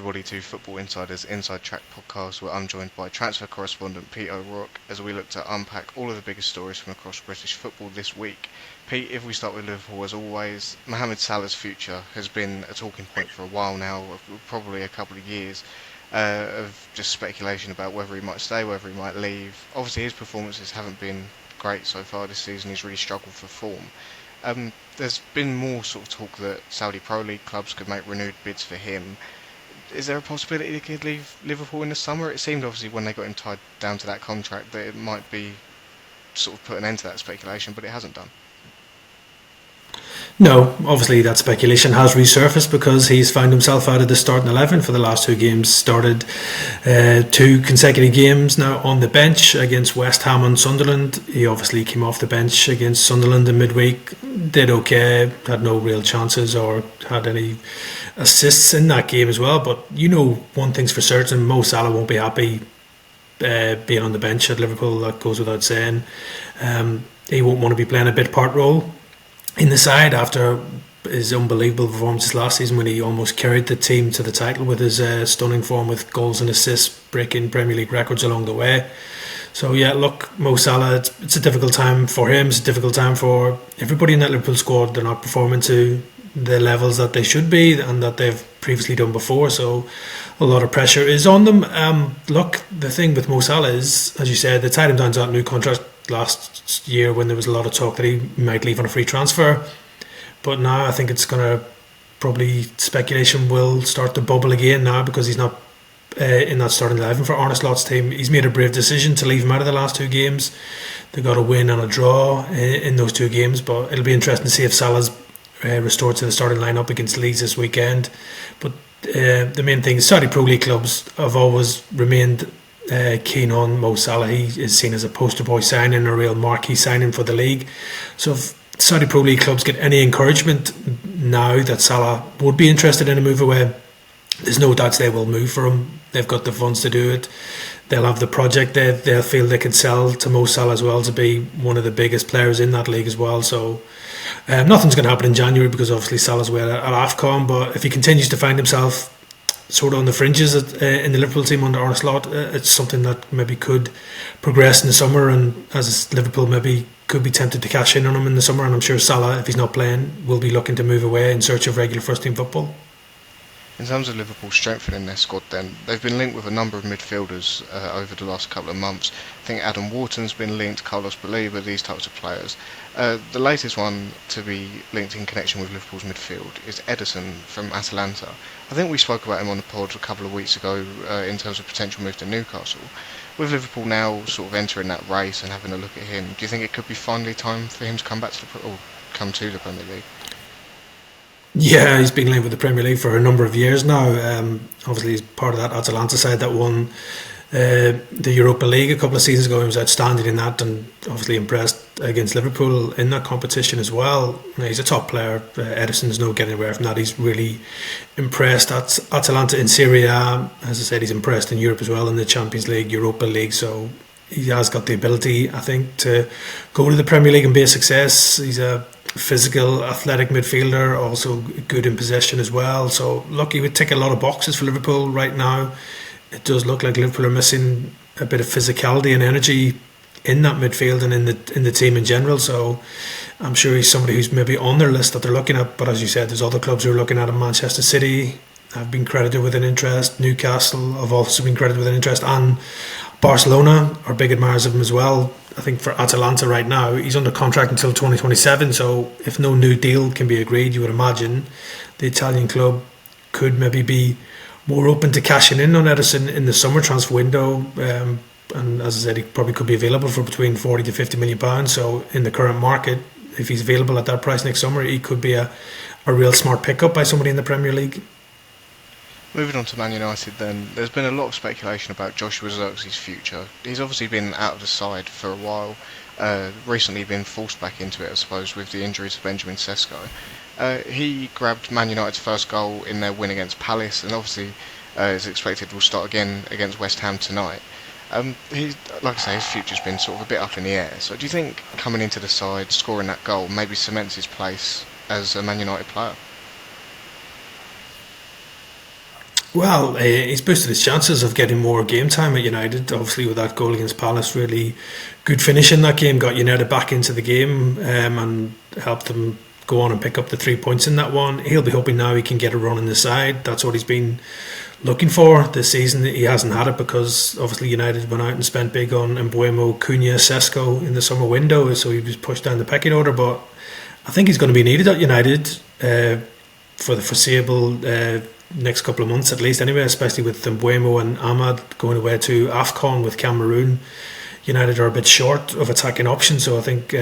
everybody to Football Insider's Inside Track podcast, where I'm joined by transfer correspondent Pete O'Rourke as we look to unpack all of the biggest stories from across British football this week. Pete, if we start with Liverpool as always, Mohamed Salah's future has been a talking point for a while now, probably a couple of years, of just speculation about whether he might stay, whether he might leave. Obviously his performances haven't been great so far this season, he's really struggled for form. There's been more sort of talk that Saudi Pro League clubs could make renewed bids for him. Is there a possibility he could leave Liverpool in the summer? It seemed obviously when they got him tied down to that contract that it might be sort of put an end to that speculation, but it hasn't done. No, obviously that speculation has resurfaced because he's found himself out of the starting 11 for the last two games. Started 2 consecutive games now on the bench against West Ham and Sunderland. He obviously came off the bench against Sunderland in midweek, did okay, had no real chances or had any assists in that game as well. But you know, one thing's for certain, Mo Salah won't be happy being on the bench at Liverpool. That goes without saying. He won't want to be playing a bit part role in the side after his unbelievable performances last season when he almost carried the team to the title with his stunning form with goals and assists, breaking Premier League records along the way. So yeah, look, Mo Salah, it's a difficult time for him, it's a difficult time for everybody in that Liverpool squad. They're not performing to the levels that they should be and that they've previously done before, so a lot of pressure is on them. Look, the thing with Mo Salah is, as you said, they tied him down to that new contract last year when there was a lot of talk that he might leave on a free transfer, but now I think it's going to probably, speculation will start to bubble again now because he's not in that starting 11 for Arne Slot's team. He's made a brave decision to leave him out of the last 2 games. They got a win and a draw in those 2 games, but it'll be interesting to see if Salah's restored to the starting lineup against Leeds this weekend. But the main thing is Saudi Pro League clubs have always remained keen on Mo Salah. He is seen as a poster boy signing, a real marquee signing for the league. So if Saudi Pro League clubs get any encouragement now that Salah would be interested in a move away, there's no doubts they will move for him. They've got the funds to do it. They'll have the project. They'll feel they can sell to Mo Salah as well to be one of the biggest players in that league as well. So nothing's going to happen in January because obviously Salah's away at AFCON, but if he continues to find himself sort of on the fringes in the Liverpool team under Arne Slot, it's something that maybe could progress in the summer, and as Liverpool maybe could be tempted to cash in on him in the summer. And I'm sure Salah, if he's not playing, will be looking to move away in search of regular first team football. In terms of Liverpool strengthening their squad then, they've been linked with a number of midfielders over the last couple of months. I think Adam Wharton's been linked, Carlos Baleba, these types of players. The latest one to be linked in connection with Liverpool's midfield is Ederson from Atalanta. I think we spoke about him on the pod a couple of weeks ago in terms of potential move to Newcastle. With Liverpool now sort of entering that race and having a look at him, do you think it could be finally time for him to come to the Premier League? Yeah, he's been linked with the Premier League for a number of years now. Obviously, he's part of that Atalanta side that won the Europa League a couple of seasons ago. He was outstanding in that and obviously impressed against Liverpool in that competition as well. He's a top player. Ederson's no getting away from that. He's really impressed at Atalanta in Serie A. As I said, he's impressed in Europe as well, in the Champions League, Europa League. So he has got the ability, I think, to go to the Premier League and be a success. He's a physical, athletic midfielder, also good in possession as well. So look, he would tick a lot of boxes for Liverpool right now. It does look like Liverpool are missing a bit of physicality and energy in that midfield and in the team in general. So I'm sure he's somebody who's maybe on their list that they're looking at. But as you said, there's other clubs who are looking at him. Manchester City have been credited with an interest. Newcastle have also been credited with an interest, and Barcelona are big admirers of him as well. I think for Atalanta right now, he's under contract until 2027, so if no new deal can be agreed, you would imagine the Italian club could maybe be more open to cashing in on Ederson in the summer transfer window. And as I said, he probably could be available for between 40 to 50 million pounds. So in the current market, if he's available at that price next summer, he could be a real smart pickup by somebody in the Premier League. Moving on to Man United then, there's been a lot of speculation about Joshua Zirkzee's future. He's obviously been out of the side for a while, recently been forced back into it, I suppose, with the injury to Benjamin Sesko. He grabbed Man United's first goal in their win against Palace, and obviously, as expected, will start again against West Ham tonight. Like I say, his future's been sort of a bit up in the air. So do you think coming into the side, scoring that goal, maybe cements his place as a Man United player? Well, he's boosted his chances of getting more game time at United. Obviously, with that goal against Palace, really good finish in that game, got United back into the game and helped them go on and pick up the 3 points in that one. He'll be hoping now he can get a run in the side. That's what he's been looking for this season. He hasn't had it because obviously United went out and spent big on Mbuemo, Cunha, Sesko in the summer window, so he was pushed down the pecking order. But I think he's going to be needed at United for the foreseeable next couple of months at least anyway, especially with Mbuemo and Ahmad going away to AFCON with Cameroon. United are a bit short of attacking options, so I think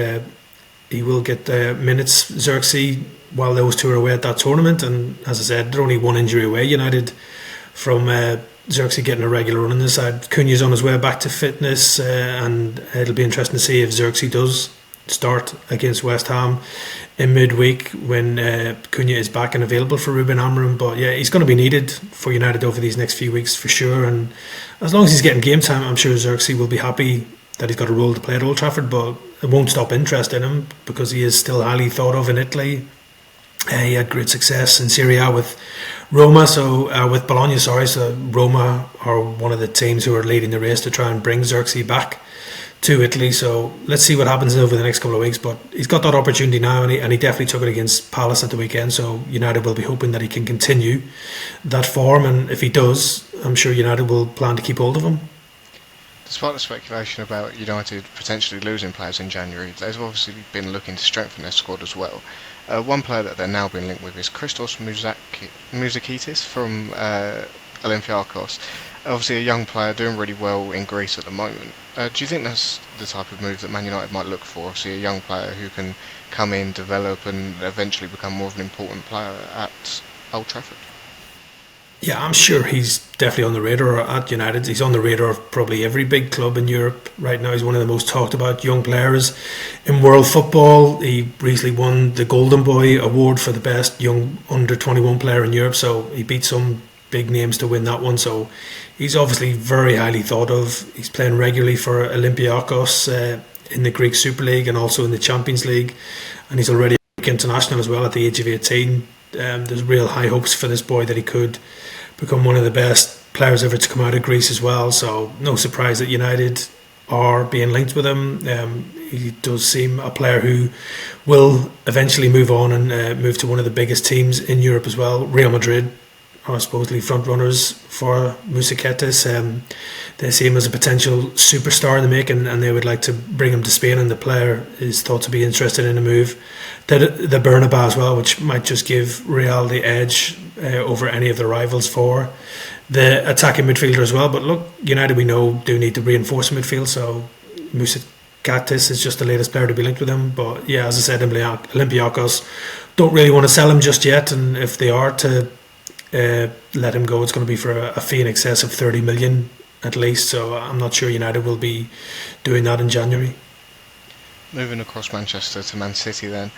he will get minutes, Zirkzee, while those two are away at that tournament. And as I said, they're only one injury away, United, from Zirkzee getting a regular run on the side. Cunha's on his way back to fitness, and it'll be interesting to see if Zirkzee does start against West Ham in midweek when Cunha is back and available for Ruben Amorim. But yeah, he's going to be needed for United over these next few weeks for sure, and as long as he's getting game time, I'm sure Zirkzee will be happy that he's got a role to play at Old Trafford, but it won't stop interest in him because he is still highly thought of in Italy. He had great success in Serie A with Roma, with Bologna, sorry. So Roma are one of the teams who are leading the race to try and bring Zirkzee back to Italy. So let's see what happens over the next couple of weeks. But he's got that opportunity now, and he definitely took it against Palace at the weekend. So United will be hoping that he can continue that form, and if he does, I'm sure United will plan to keep hold of him. Despite the speculation about United potentially losing players in January, they've obviously been looking to strengthen their squad as well. One player that they're now being linked with is Christos Mouzakitis from Olympiacos. Obviously a young player doing really well in Greece at the moment. Do you think that's the type of move that Man United might look for? Obviously a young player who can come in, develop and eventually become more of an important player at Old Trafford? Yeah, I'm sure he's definitely on the radar at United. He's on the radar of probably every big club in Europe right now. He's one of the most talked about young players in world football. He recently won the Golden Boy award for the best young under 21 player in Europe, so he beat some big names to win that one. So he's obviously very highly thought of. He's playing regularly for Olympiacos in the Greek Super League and also in the Champions League, and he's already international as well at the age of 18. There's real high hopes for this boy that he could become one of the best players ever to come out of Greece as well. So no surprise that United are being linked with him. He does seem a player who will eventually move on and move to one of the biggest teams in Europe as well. Real Madrid are supposedly front runners for Mouzakitis. They see him as a potential superstar in the making, and they would like to bring him to Spain, and the player is thought to be interested in a move to the Bernabeu as well, which might just give Real the edge over any of the rivals for the attacking midfielder as well. But look, United, we know, do need to reinforce midfield, so Mouzakitis is just the latest player to be linked with him. But yeah, as I said, Olympiacos don't really want to sell him just yet, and if they are to let him go, it's going to be for a fee in excess of 30 million at least. So I'm not sure United will be doing that in January. Moving across Manchester to Man City then,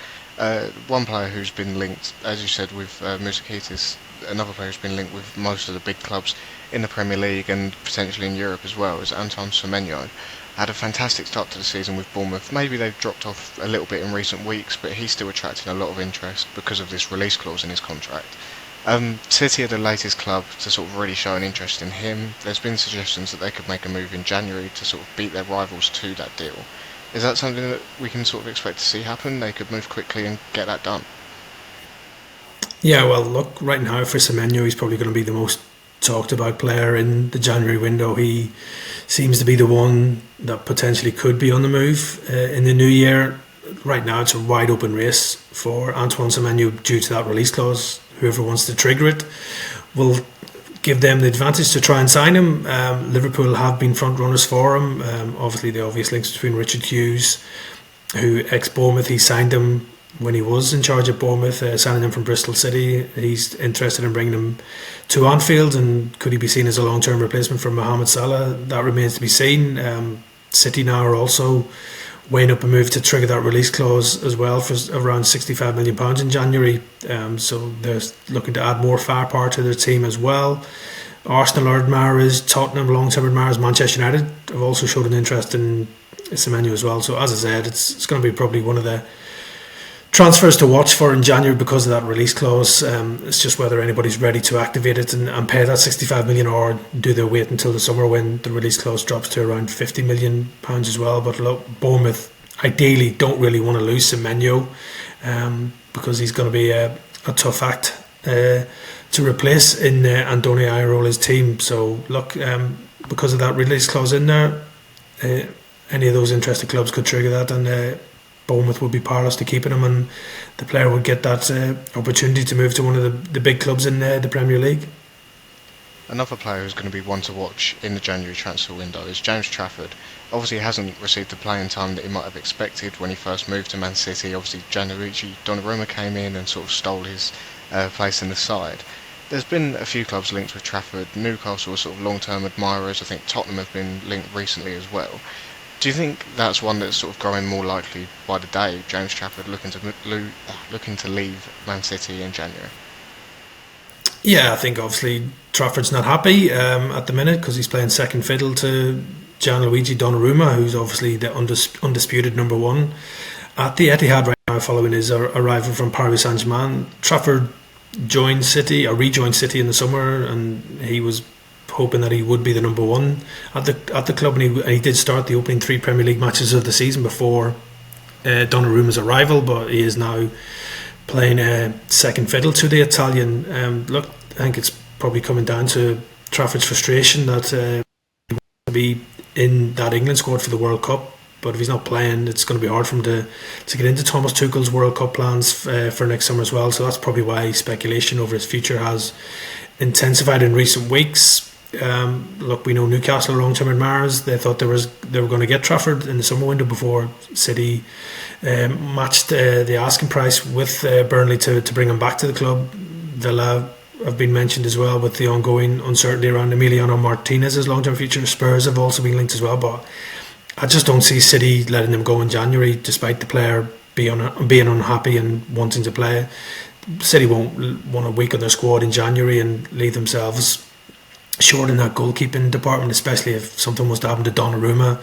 one player who's been linked, as you said, with Mouzakitis, another player who's been linked with most of the big clubs in the Premier League and potentially in Europe as well, is Antoine Semenyo. Had a fantastic start to the season with Bournemouth. Maybe they've dropped off a little bit in recent weeks, but he's still attracting a lot of interest because of this release clause in his contract. City are the latest club to sort of really show an interest in him. There's been suggestions that they could make a move in January to sort of beat their rivals to that deal. Is that something that we can sort of expect to see happen? They could move quickly and get that done. Yeah, well, look, right now for Semenyo, he's probably going to be the most talked about player in the January window. He seems to be the one that potentially could be on the move in the new year. Right now, it's a wide open race for Antoine Semenyo due to that release clause. Whoever wants to trigger it will give them the advantage to try and sign him. Liverpool have been front runners for him. Obviously, the obvious links between Richard Hughes, who ex-Bournemouth, he signed him when he was in charge of Bournemouth, signing him from Bristol City. He's interested in bringing him to Anfield, and could he be seen as a long-term replacement for Mohamed Salah? That remains to be seen. City now are also weighing up a move to trigger that release clause as well for around £65 million in January. So they're looking to add more firepower to their team as well. Arsenal are admirers, Tottenham long-term admirers, Manchester United have also showed an interest in Semenyo as well. So as I said, it's going to be probably one of the Transfers to watch for in January because of that release clause. It's just whether anybody's ready to activate it and pay that 65 million, or do they wait until the summer when the release clause drops to around 50 million pounds as well. But look, Bournemouth ideally don't really want to lose Semenyo, because he's going to be a tough act to replace in Andoni Irola's team. So look, because of that release clause in there, any of those interested clubs could trigger that, and Bournemouth would be powerless to keeping him, and the player would get that opportunity to move to one of the big clubs in the Premier League. Another player who's going to be one to watch in the January transfer window is James Trafford. Obviously he hasn't received the playing time that he might have expected when he first moved to Man City. Obviously Gianluigi Donnarumma came in and sort of stole his place in the side. There's been a few clubs linked with Trafford. Newcastle are sort of long-term admirers. I think Tottenham have been linked recently as well. Do you think that's one that's sort of growing more likely by the day, James Trafford looking to leave Man City in January? Yeah, I think obviously Trafford's not happy at the minute because he's playing second fiddle to Gianluigi Donnarumma, who's obviously the undisputed number one at the Etihad right now following his arrival from Paris Saint-Germain. Trafford rejoined City in the summer, and he was hoping that he would be the number one at the club, and he did start the opening 3 Premier League matches of the season before Donnarumma's arrival, but he is now playing second fiddle to the Italian. Look, I think it's probably coming down to Trafford's frustration that he wants to be in that England squad for the World Cup, but if he's not playing, it's going to be hard for him to get into Thomas Tuchel's World Cup plans for next summer as well. So that's probably why speculation over his future has intensified in recent weeks. Look, we know Newcastle are long-term admirers. They thought they were going to get Trafford in the summer window before City matched the asking price with Burnley to bring him back to the club. Villa have been mentioned as well, with the ongoing uncertainty around Emiliano Martinez's long-term future. Spurs have also been linked as well, but I just don't see City letting them go in January, despite the player being unhappy and wanting to play. City won't want to weaken their squad in January and leave themselves short in that goalkeeping department, especially if something was to happen to Donnarumma,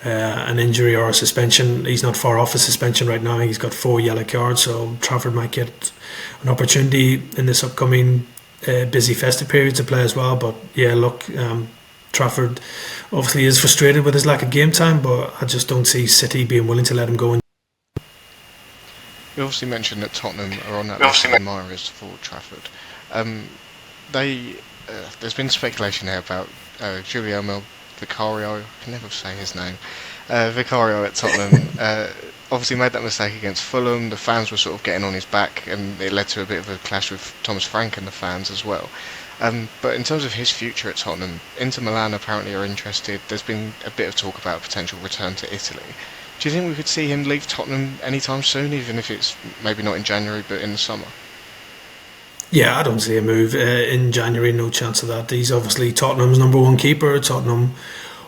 an injury or a suspension. He's not far off a suspension right now. He's got 4 yellow cards, so Trafford might get an opportunity in this upcoming busy festive period to play as well. But yeah, look, Trafford obviously is frustrated with his lack of game time, but I just don't see City being willing to let him go in. You obviously mentioned that Tottenham are on that list of admirers for Trafford. There's been speculation here about Guglielmo Vicario. I can never say his name. Vicario at Tottenham obviously made that mistake against Fulham. The fans were sort of getting on his back, and it led to a bit of a clash with Thomas Frank and the fans as well. But in terms of his future at Tottenham, Inter Milan apparently are interested. There's been a bit of talk about a potential return to Italy. Do you think we could see him leave Tottenham anytime soon, even if it's maybe not in January but in the summer? Yeah, I don't see a move in January, no chance of that. He's obviously Tottenham's number one keeper. Tottenham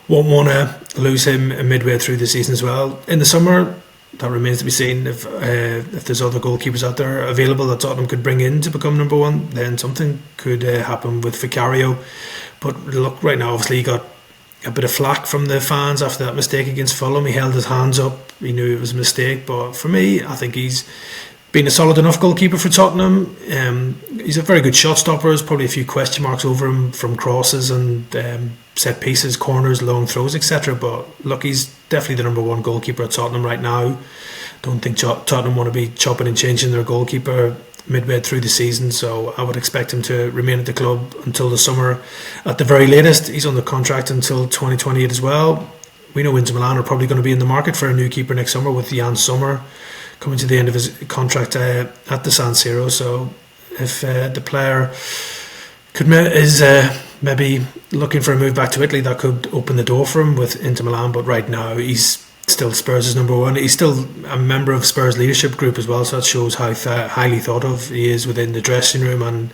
won't want to lose him midway through the season as well. In the summer, that remains to be seen. If there's other goalkeepers out there available that Tottenham could bring in to become number one, then something could happen with Vicario. But look, right now, obviously he got a bit of flack from the fans after that mistake against Fulham. He held his hands up. He knew it was a mistake. But for me, I think he's been a solid enough goalkeeper for Tottenham. He's a very good shot stopper. There's probably a few question marks over him from crosses and set pieces, corners, long throws, etc. But look, he's definitely the number one goalkeeper at Tottenham right now. Don't think Tottenham want to be chopping and changing their goalkeeper midway through the season, so I would expect him to remain at the club until the summer at the very latest. He's under contract until 2028 as well. We know Inter Milan are probably going to be in the market for a new keeper next summer, with Jan Sommer coming to the end of his contract at the San Siro. So if the player is maybe looking for a move back to Italy, that could open the door for him with Inter Milan. But right now he's still Spurs' number one. He's still a member of Spurs leadership group as well, so that shows how highly thought of he is within the dressing room, and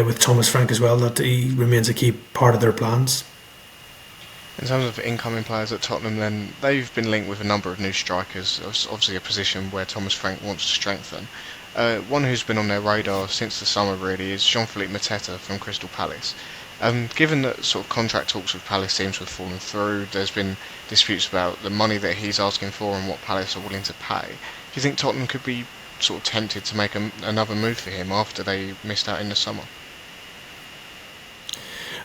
with Thomas Frank as well, that he remains a key part of their plans. In terms of incoming players at Tottenham, then, they've been linked with a number of new strikers, obviously a position where Thomas Frank wants to strengthen. One who's been on their radar since the summer really is Jean-Philippe Mateta from Crystal Palace. Given that sort of contract talks with Palace seems to have fallen through, there's been disputes about the money that he's asking for and what Palace are willing to pay. Do you think Tottenham could be sort of tempted to make another move for him after they missed out in the summer?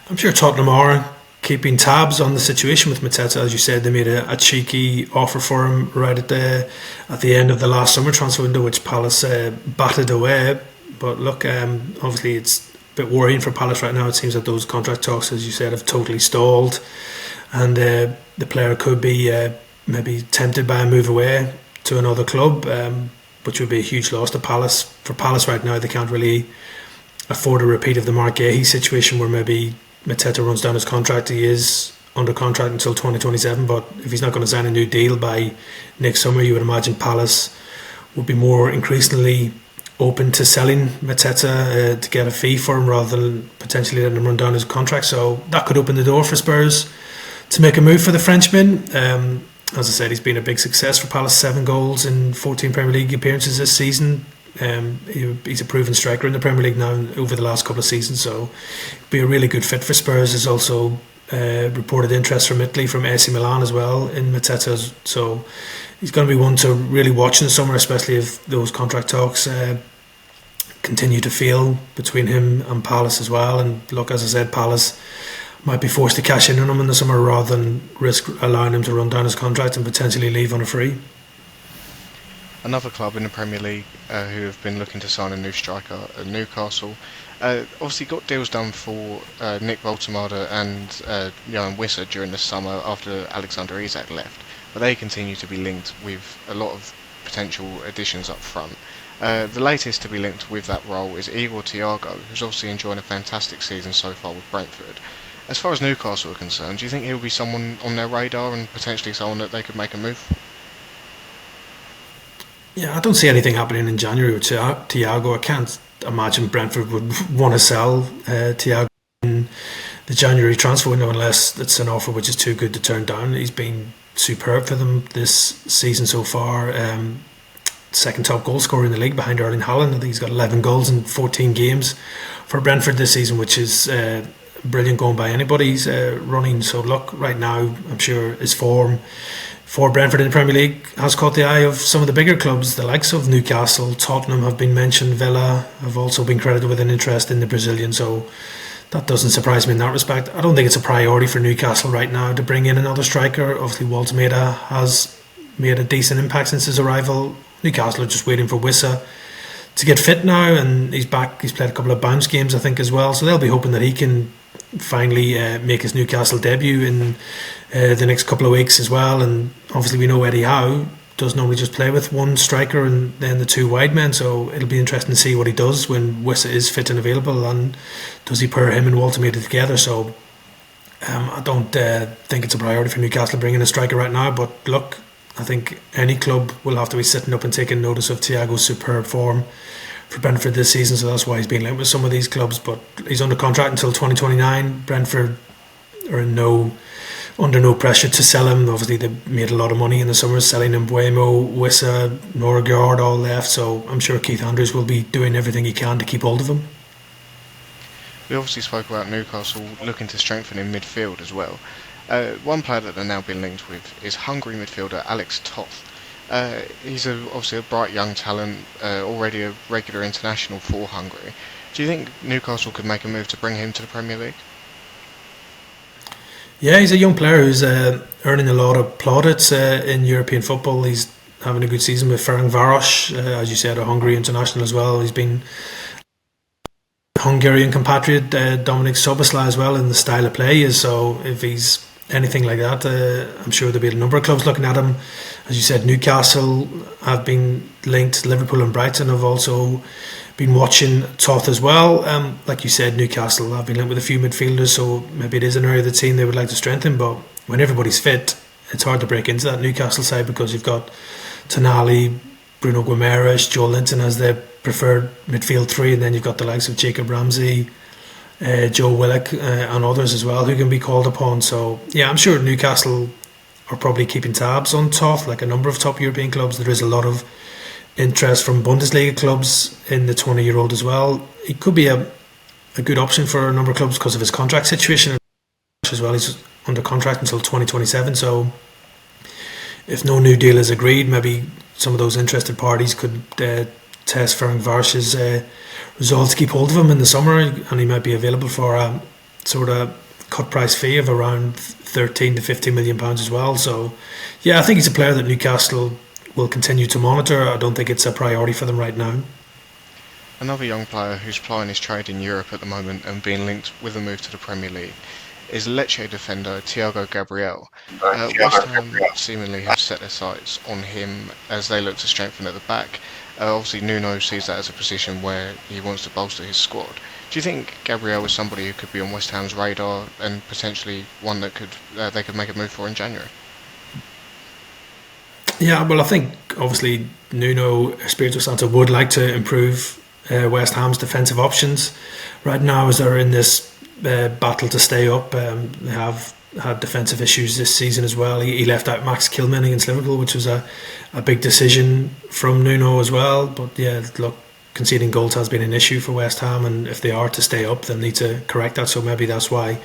I'm sure Tottenham are keeping tabs on the situation with Mateta. As you said, they made a cheeky offer for him right at the end of the last summer transfer window, which Palace batted away. But look, obviously it's a bit worrying for Palace right now. It seems that those contract talks, as you said, have totally stalled, and the player could be maybe tempted by a move away to another club, which would be a huge loss to Palace. For Palace right now, they can't really afford a repeat of the Mark Gahey situation where maybe Mateta runs down his contract. He is under contract until 2027, but if he's not going to sign a new deal by next summer, you would imagine Palace would be more increasingly open to selling Mateta to get a fee for him rather than potentially letting him run down his contract. So that could open the door for Spurs to make a move for the Frenchman. As I said, he's been a big success for Palace, 7 goals in 14 Premier League appearances this season. He's a proven striker in the Premier League now over the last couple of seasons, so be a really good fit for Spurs. There's also reported interest from Italy, from AC Milan as well in Mateta, so he's going to be one to really watch in the summer, especially if those contract talks continue to fail between him and Palace as well. And look, as I said, Palace might be forced to cash in on him in the summer rather than risk allowing him to run down his contract and potentially leave on a free. Another club in the Premier League who have been looking to sign a new striker, Newcastle, obviously got deals done for Nick Voltemade and Johan Wissa during the summer after Alexander Isak left, but they continue to be linked with a lot of potential additions up front. The latest to be linked with that role is Igor Thiago, who's obviously enjoying a fantastic season so far with Brentford. As far as Newcastle are concerned, do you think he'll be someone on their radar and potentially someone that they could make a move for? Yeah, I don't see anything happening in January with Thiago. I can't imagine Brentford would want to sell Thiago in the January transfer window unless it's an offer which is too good to turn down. He's been superb for them this season so far. Second top goal scorer in the league behind Erling Haaland. I think he's got 11 goals in 14 games for Brentford this season, which is brilliant going by anybody's running. So look, right now I'm sure his form for Brentford in the Premier League has caught the eye of some of the bigger clubs. The likes of Newcastle, Tottenham have been mentioned, Villa have also been credited with an interest in the Brazilian, so that doesn't surprise me in that respect. I don't think it's a priority for Newcastle right now to bring in another striker. Obviously Voltemade has made a decent impact since his arrival. Newcastle are just waiting for Wissa to get fit now, and he's back. He's played a couple of bounce games I think as well, so they'll be hoping that he can finally make his Newcastle debut in the next couple of weeks as well. And obviously we know Eddie Howe does normally just play with one striker and then the 2 wide men, so it'll be interesting to see what he does when Wissa is fit and available, and does he pair him and Voltemade together. So I don't think it's a priority for Newcastle bringing a striker right now, but look, I think any club will have to be sitting up and taking notice of Thiago's superb form for Brentford this season, so that's why he's being linked with some of these clubs. But he's under contract until 2029. Brentford are under no pressure to sell him. Obviously they made a lot of money in the summer selling him. Buemo, Wissa, Norgard all left, so I'm sure Keith Andrews will be doing everything he can to keep hold of him. We obviously spoke about Newcastle looking to strengthen in midfield as well. One player that they're now being linked with is Hungary midfielder Alex Toth. He's obviously a bright young talent, already a regular international for Hungary. Do you think Newcastle could make a move to bring him to the Premier League? Yeah, he's a young player who's earning a lot of plaudits in European football. He's having a good season with Ferencváros, as you said, a Hungary international as well. He's been Hungarian compatriot Dominik Szoboszlai as well in the style of play he is. So if he's anything like that, I'm sure there'll be a number of clubs looking at him. As you said, Newcastle have been linked. Liverpool and Brighton have also been watching Toth as well. Like you said, Newcastle have been linked with a few midfielders, so maybe it is an area of the team they would like to strengthen. But when everybody's fit, it's hard to break into that Newcastle side because you've got Tonali, Bruno Guimaraes, Joe Linton as their preferred midfield 3, and then you've got the likes of Jacob Ramsey, Joe Willock and others as well who can be called upon. So yeah, I'm sure Newcastle are probably keeping tabs on Toth, like a number of top European clubs. There is a lot of interest from Bundesliga clubs in the 20-year-old as well. He could be a good option for a number of clubs because of his contract situation as well. He's under contract until 2027, so if no new deal is agreed, maybe some of those interested parties could test Ferencváros's resolve to keep hold of him in the summer, and he might be available for a sort of cut price fee of around 13 to 15 million pounds as well. So yeah, I think he's a player that Newcastle will continue to monitor. I don't think it's a priority for them right now. Another young player who's plying his trade in Europe at the moment and being linked with a move to the Premier League is Lecce defender Thiago Gabrielle. West Ham seemingly have set their sights on him as they look to strengthen at the back. Obviously Nuno sees that as a position where he wants to bolster his squad. Do you think Gabrielle is somebody who could be on West Ham's radar and potentially one that they could make a move for in January? Yeah, well, I think obviously Nuno Espirito Santo would like to improve West Ham's defensive options right now as they're in this battle to stay up. They have had defensive issues this season as well. He left out Max Kilman against Liverpool, which was a big decision from Nuno as well. But yeah, look, conceding goals has been an issue for West Ham, and if they are to stay up, they'll need to correct that. So maybe that's why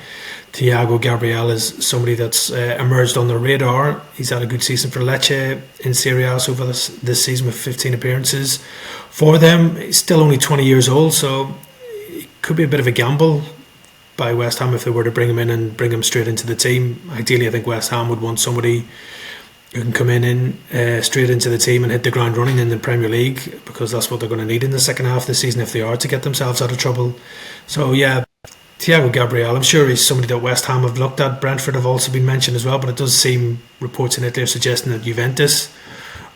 Thiago Gabrielle is somebody that's emerged on the radar. He's had a good season for Lecce in Serie A so far this season with 15 appearances for them. He's still only 20 years old, so it could be a bit of a gamble by West Ham if they were to bring him in and bring him straight into the team. Ideally, I think West Ham would want somebody who can come in straight into the team and hit the ground running in the Premier League, because that's what they're going to need in the second half of the season if they are to get themselves out of trouble. So yeah, Thiago Gabrielle, I'm sure he's somebody that West Ham have looked at. Brentford have also been mentioned as well, but it does seem reports in Italy are suggesting that Juventus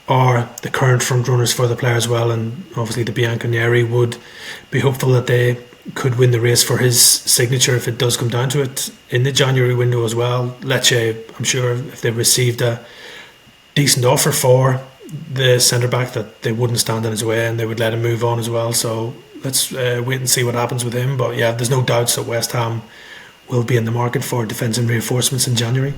are the current front runners for the player as well, and obviously the Bianconeri would be hopeful that they could win the race for his signature if it does come down to it in the January window as well. Lecce, I'm sure if they received a decent offer for the centre-back, that they wouldn't stand in his way and they would let him move on as well. So let's wait and see what happens with him. But yeah, there's no doubts that West Ham will be in the market for defensive reinforcements in January.